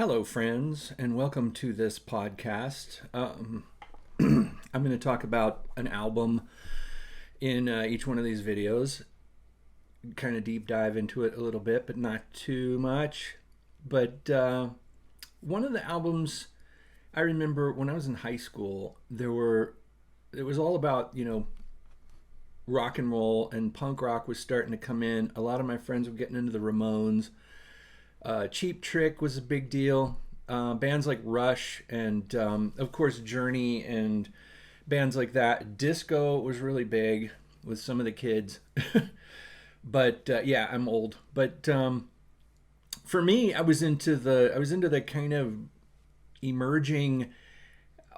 Hello, friends, and welcome to this podcast. I'm going to talk about an album in each one of these videos, kind of deep dive into it a little bit, but not too much. But one of the albums I remember when I was in high school, it was all about, rock and roll, and punk rock was starting to come in. A lot of my friends were getting into the Ramones. Cheap Trick was a big deal. Bands like Rush and, of course, Journey and bands like that. Disco was really big with some of the kids. But yeah, I'm old. But for me, I was into the kind of emerging,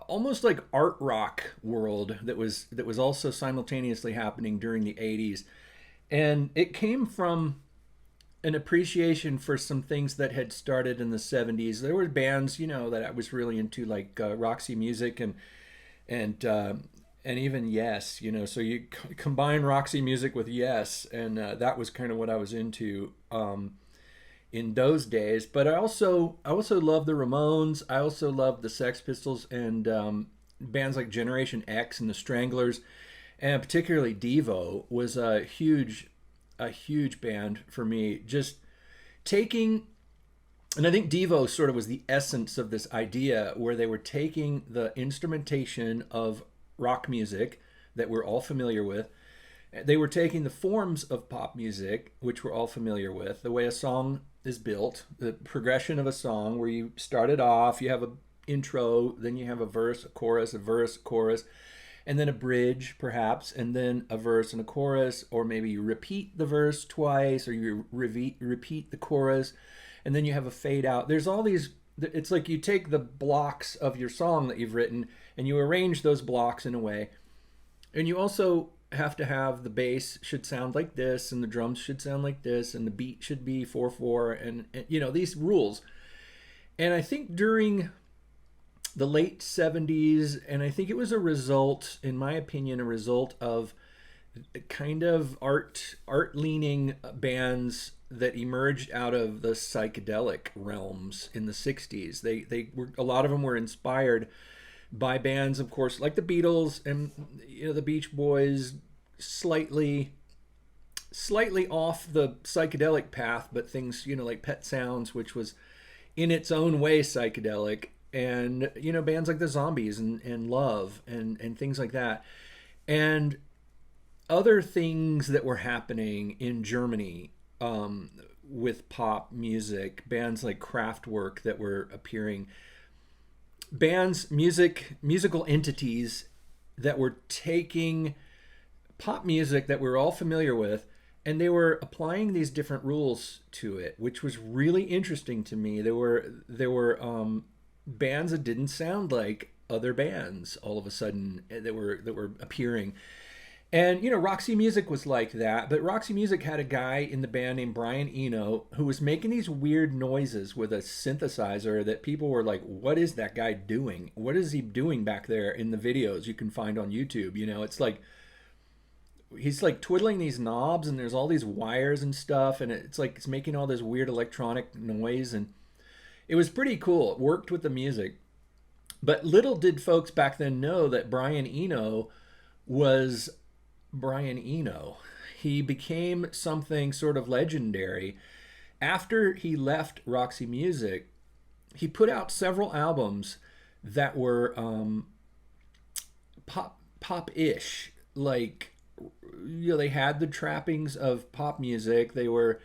almost like art rock world that was also simultaneously happening during the '80s, and it came from an appreciation for some things that had started in the '70s. There were bands, that I was really into, like Roxy Music and and even Yes. So you combine Roxy Music with Yes, and that was kind of what I was into in those days. But I also love the Ramones. I also love the Sex Pistols and bands like Generation X and the Stranglers, and particularly Devo was a huge band for me. Just taking, and I think Devo sort of was the essence of this idea where they were taking the instrumentation of rock music that we're all familiar with. They were taking the forms of pop music, which we're all familiar with, the way a song is built, the progression of a song where you start it off, you have a intro, then you have a verse, a chorus, a verse, a chorus, and then a bridge perhaps, and then a verse and a chorus, or maybe you repeat the verse twice, or you repeat the chorus, and then you have a fade out. There's all these. It's like you take the blocks of your song that you've written and you arrange those blocks in a way, and you also have to have the bass should sound like this, and the drums should sound like this, and the beat should be 4/4, and these rules. And I think during the late '70s, and I think it was a result, in my opinion, a result of kind of art leaning bands that emerged out of the psychedelic realms in the '60s. They were, a lot of them were inspired by bands, of course, like the Beatles and the Beach Boys, slightly off the psychedelic path, but things like Pet Sounds, which was in its own way psychedelic, and bands like the Zombies and Love and things like that, and other things that were happening in Germany with pop music, bands like Kraftwerk that were appearing, musical entities that were taking pop music that we're all familiar with, and they were applying these different rules to it, which was really interesting to me. There were bands that didn't sound like other bands all of a sudden that were appearing. And Roxy Music was like that, but Roxy Music had a guy in the band named Brian Eno who was making these weird noises with a synthesizer that people were like, "What is that guy doing? What is he doing back there?" In the videos you can find on YouTube, it's like he's like twiddling these knobs, and there's all these wires and stuff, and it's like it's making all this weird electronic noise, and it was pretty cool. It worked with the music. But little did folks back then know that Brian Eno was Brian Eno. He became something sort of legendary. After he left Roxy Music, he put out several albums that were pop-ish. Like, they had the trappings of pop music. They were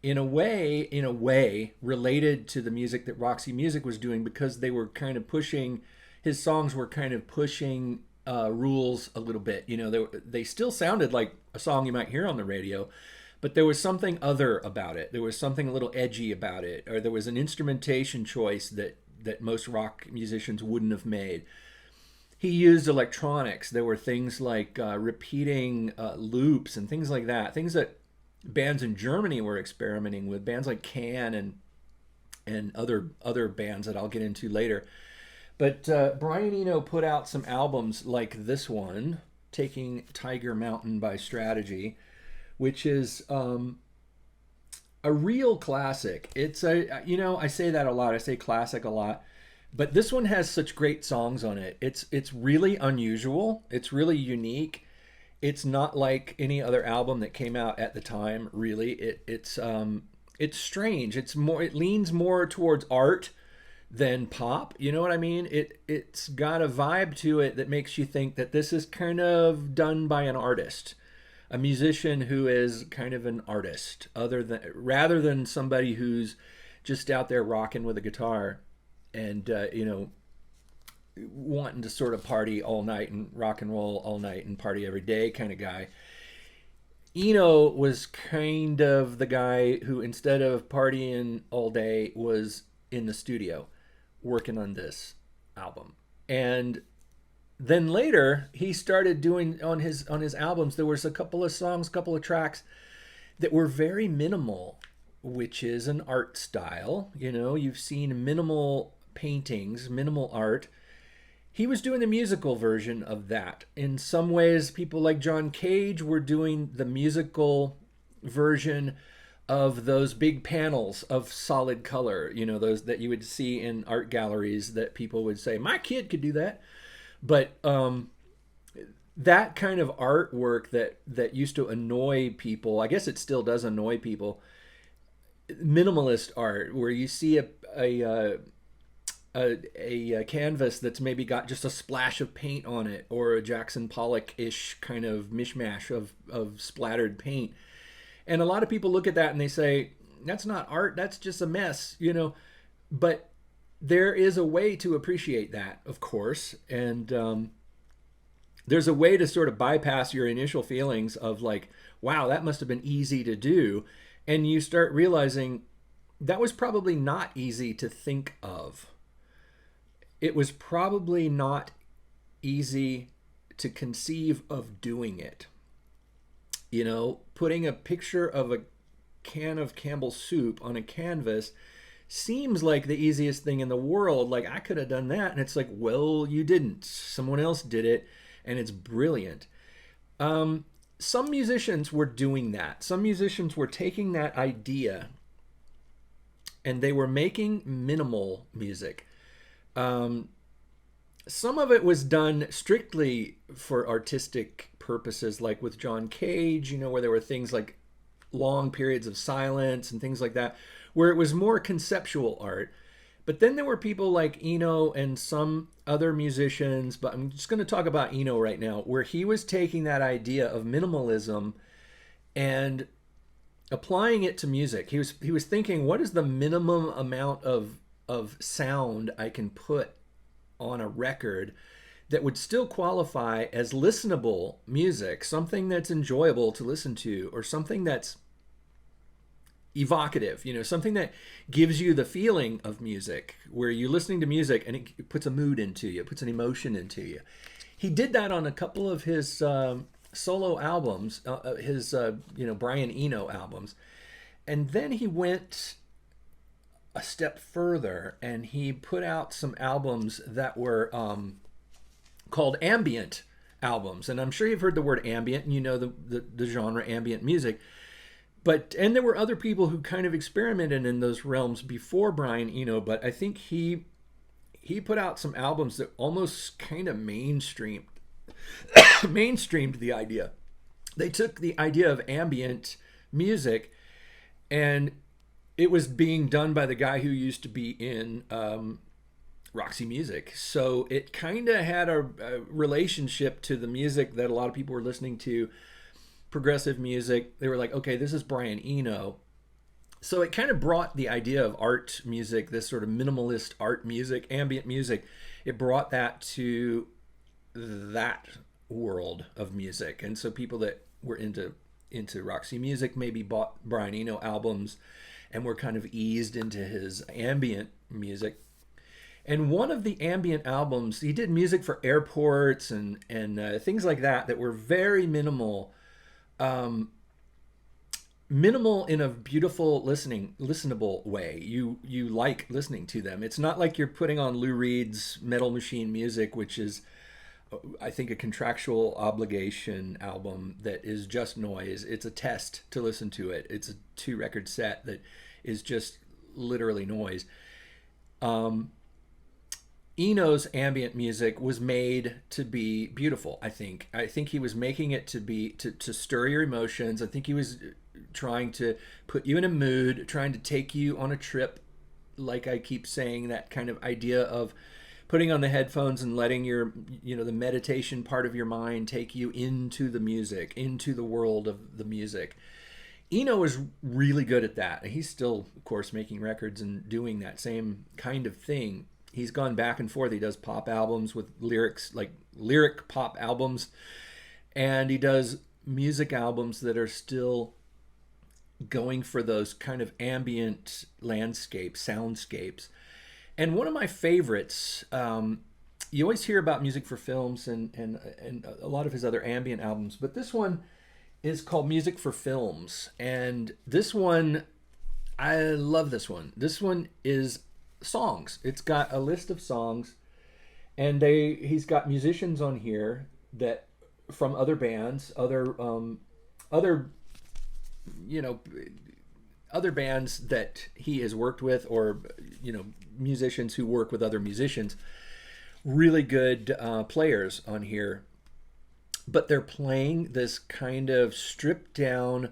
in a way related to the music that Roxy Music was doing, because they were kind of pushing, his songs were kind of pushing rules a little bit. They still sounded like a song you might hear on the radio, but there was something other about it. There was something a little edgy about it, or there was an instrumentation choice that most rock musicians wouldn't have made. He used electronics. There were things like repeating loops and things like that. Things that bands in Germany were experimenting with. Bands like Can and other bands that I'll get into later. But Brian Eno put out some albums like this one, Taking Tiger Mountain by Strategy, which is a real classic. It's a, I say that a lot. I say classic a lot. But this one has such great songs on it. It's really unusual. It's really unique. It's not like any other album that came out at the time, really. It's strange. It leans more towards art than pop. You know what I mean? It's got a vibe to it that makes you think that this is kind of done by an artist, a musician who is kind of an artist, rather than somebody who's just out there rocking with a guitar and wanting to sort of party all night and rock and roll all night and party every day kind of guy. Eno was kind of the guy who, instead of partying all day, was in the studio working on this album. And then later he started doing on his albums, there was a couple of songs, couple of tracks that were very minimal, which is an art style. You've seen minimal paintings, minimal art. He was doing the musical version of that. In some ways, people like John Cage were doing the musical version of those big panels of solid color, those that you would see in art galleries that people would say, my kid could do that. But that kind of artwork that used to annoy people, I guess it still does annoy people, minimalist art, where you see a canvas that's maybe got just a splash of paint on it, or a Jackson Pollock-ish kind of mishmash of splattered paint. And a lot of people look at that and they say, that's not art, that's just a mess, But there is a way to appreciate that, of course. And there's a way to sort of bypass your initial feelings of like, wow, that must have been easy to do. And you start realizing that was probably not easy to think of. It was probably not easy to conceive of doing it. Putting a picture of a can of Campbell's soup on a canvas seems like the easiest thing in the world. Like, I could have done that. And it's like, well, you didn't. Someone else did it, and it's brilliant. Some musicians were doing that. Some musicians were taking that idea and they were making minimal music. Some of it was done strictly for artistic purposes, like with John Cage, where there were things like long periods of silence and things like that, where it was more conceptual art. But then there were people like Eno and some other musicians, but I'm just going to talk about Eno right now, where he was taking that idea of minimalism and applying it to music. He was thinking, what is the minimum amount of sound I can put on a record that would still qualify as listenable music, something that's enjoyable to listen to, or something that's evocative, something that gives you the feeling of music, where you're listening to music and it puts a mood into you, it puts an emotion into you. He did that on a couple of his solo albums, his Brian Eno albums. And then he went a step further and he put out some albums that were called ambient albums. And I'm sure you've heard the word ambient and the genre ambient music. And there were other people who kind of experimented in those realms before Brian Eno, but I think he put out some albums that almost kind of mainstreamed the idea. They took the idea of ambient music, and it was being done by the guy who used to be in Roxy Music. So it kind of had a relationship to the music that a lot of people were listening to, progressive music. They were like, okay, this is Brian Eno. So it kind of brought the idea of art music, this sort of minimalist art music, ambient music, it brought that to that world of music. And so people that were into Roxy Music maybe bought Brian Eno albums and were kind of eased into his ambient music. And one of the ambient albums, he did music for airports and things like that were very minimal. Minimal in a beautiful listenable way. You like listening to them. It's not like you're putting on Lou Reed's Metal Machine music, which is I think, a contractual obligation album that is just noise. It's a test to listen to it. It's a 2 record set that is just literally noise. Um, Eno's ambient music was made to be beautiful. I think he was making it to be to stir your emotions. I think he was trying to put you in a mood, trying to take you on a trip. Like I keep saying, that kind of idea of putting on the headphones and letting your, the meditation part of your mind take you into the music, into the world of the music. Eno is really good at that. He's still, of course, making records and doing that same kind of thing. He's gone back and forth. He does pop albums with lyrics, like lyric pop albums, and he does music albums that are still going for those kind of ambient landscape, soundscapes. And one of my favorites, you always hear about music for films and a lot of his other ambient albums, but this one is called Music for Films. And this one, I love this one. This one is songs. It's got a list of songs, and he's got musicians on here that from other bands, other other bands that he has worked with, or musicians who work with other musicians. Really good players on here, but they're playing this kind of stripped down,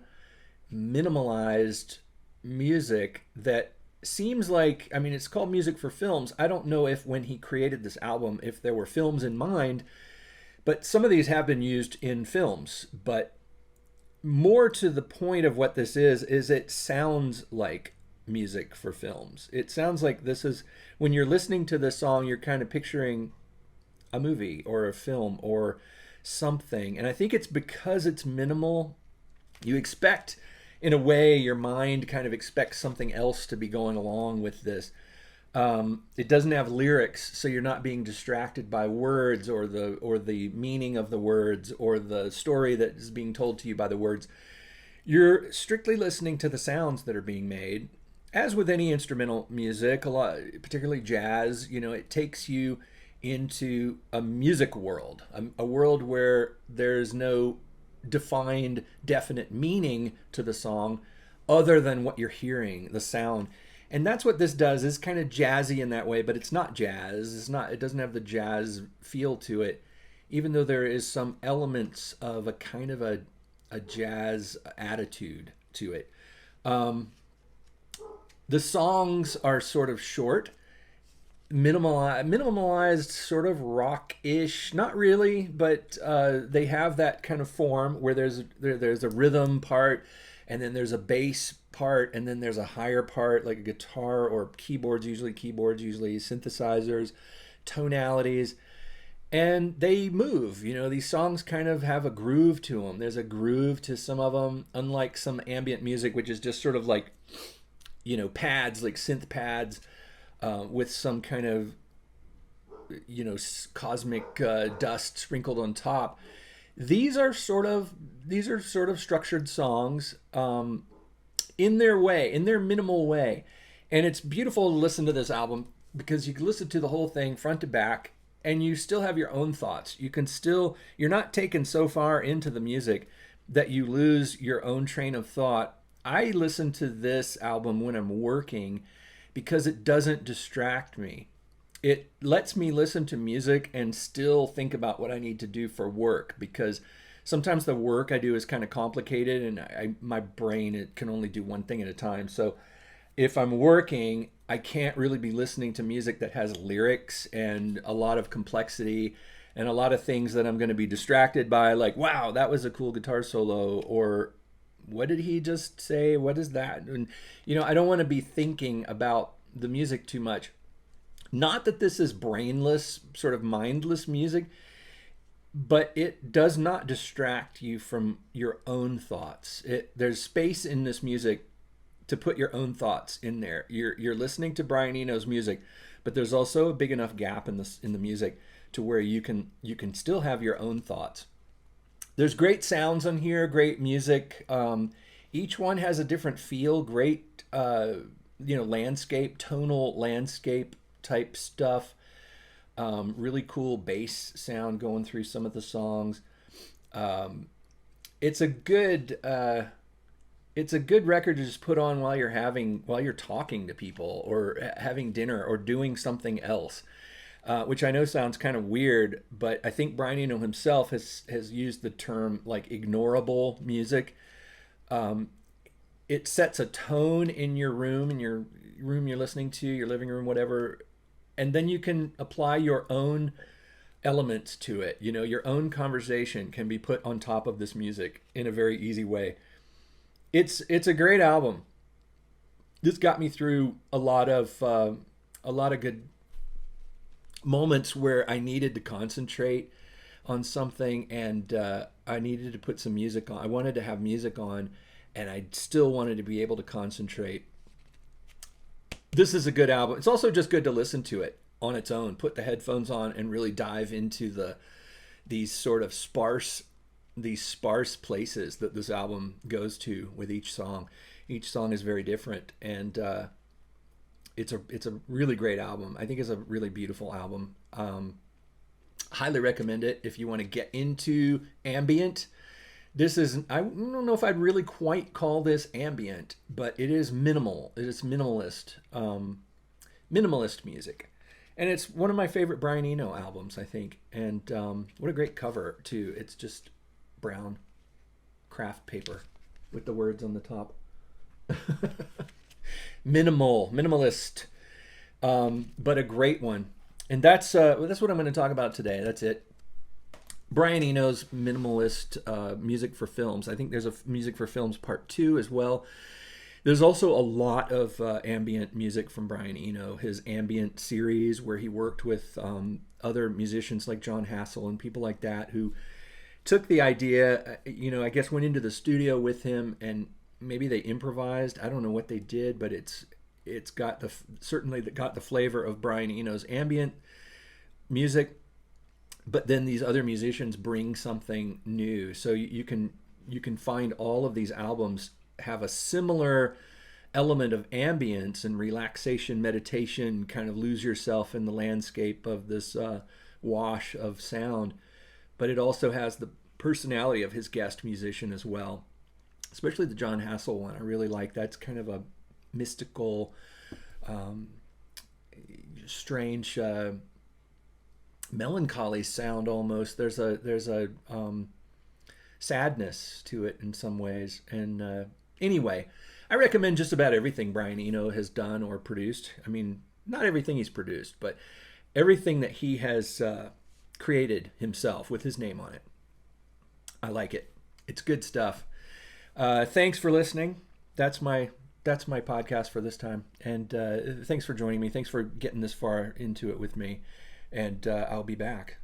minimalized music that seems like, I mean, it's called Music for Films. I don't know if when he created this album, if there were films in mind, but some of these have been used in films. But more to the point of what this is it sounds like music for films. It sounds like this is, when you're listening to this song, you're kind of picturing a movie or a film or something. And I think it's because it's minimal. You expect, in a way, your mind kind of expects something else to be going along with this. It doesn't have lyrics, so you're not being distracted by words or the meaning of the words or the story that is being told to you by the words. You're strictly listening to the sounds that are being made. As with any instrumental music, a lot, particularly jazz, it takes you into a music world, a world where there's no defined, definite meaning to the song other than what you're hearing, the sound. And that's what this does. It's kind of jazzy in that way, but it's not jazz. It doesn't have the jazz feel to it, even though there is some elements of a kind of a jazz attitude to it. The songs are sort of short, minimalized, sort of rock-ish. Not really, but they have that kind of form where there's a rhythm part, and then there's a bass part, and then there's a higher part like a guitar or keyboards, usually synthesizers, tonalities, and they move. These songs kind of have a groove to them. There's a groove to some of them, unlike some ambient music, which is just sort of like, pads, like synth pads, with some kind of, cosmic dust sprinkled on top. These are sort of structured songs, in their way, in their minimal way. And it's beautiful to listen to this album because you can listen to the whole thing front to back and you still have your own thoughts. You're not taken so far into the music that you lose your own train of thought. I listen to this album when I'm working because it doesn't distract me. It lets me listen to music and still think about what I need to do for work, because sometimes the work I do is kind of complicated and my brain, it can only do one thing at a time. So if I'm working, I can't really be listening to music that has lyrics and a lot of complexity and a lot of things that I'm going to be distracted by, like, wow, that was a cool guitar solo, or what did he just say? What is that? And, I don't want to be thinking about the music too much. Not that this is brainless, sort of mindless music, but it does not distract you from your own thoughts. There's space in this music to put your own thoughts in there. You're listening to Brian Eno's music, but there's also a big enough gap in the music to where you can still have your own thoughts. There's great sounds on here, great music. Each one has a different feel. Great, landscape, tonal landscape type stuff. Really cool bass sound going through some of the songs. It's a good record to just put on while you're talking to people or having dinner or doing something else. Which I know sounds kind of weird, but I think Brian Eno himself has used the term like ignorable music. It sets a tone in your room you're listening to, your living room, whatever, and then you can apply your own elements to it. Your own conversation can be put on top of this music in a very easy way. It's a great album. This got me through a lot of good moments where I needed to concentrate on something, and I needed to put some music on. I wanted to have music on, and I still wanted to be able to concentrate. This is a good album. It's also just good to listen to it on its own. Put the headphones on and really dive into these sparse places that this album goes to with each song. Each song is very different, and it's a really great album. I think it's a really beautiful album. Highly recommend it if you want to get into ambient. I don't know if I'd really quite call this ambient, but it is minimal. It is minimalist music. And it's one of my favorite Brian Eno albums, I think. And what a great cover, too. It's just brown craft paper with the words on the top. Minimalist, but a great one. And that's what I'm going to talk about today. That's it. Brian Eno's minimalist music for films. I think there's a music for films part 2 as well. There's also a lot of ambient music from Brian Eno, his ambient series where he worked with other musicians like John Hassell and people like that who took the idea, I guess went into the studio with him and maybe they improvised. I don't know what they did, but it's certainly got the flavor of Brian Eno's ambient music. But then these other musicians bring something new. So you can find all of these albums have a similar element of ambience and relaxation, meditation, kind of lose yourself in the landscape of this wash of sound. But it also has the personality of his guest musician as well. Especially the John Hassell one. I really like that. It's kind of a mystical, strange, melancholy sound almost. There's a sadness to it in some ways. And anyway, I recommend just about everything Brian Eno has done or produced. I mean, not everything he's produced, but everything that he has created himself with his name on it. I like it. It's good stuff. Thanks for listening. That's my podcast for this time. And thanks for joining me. Thanks for getting this far into it with me. And I'll be back.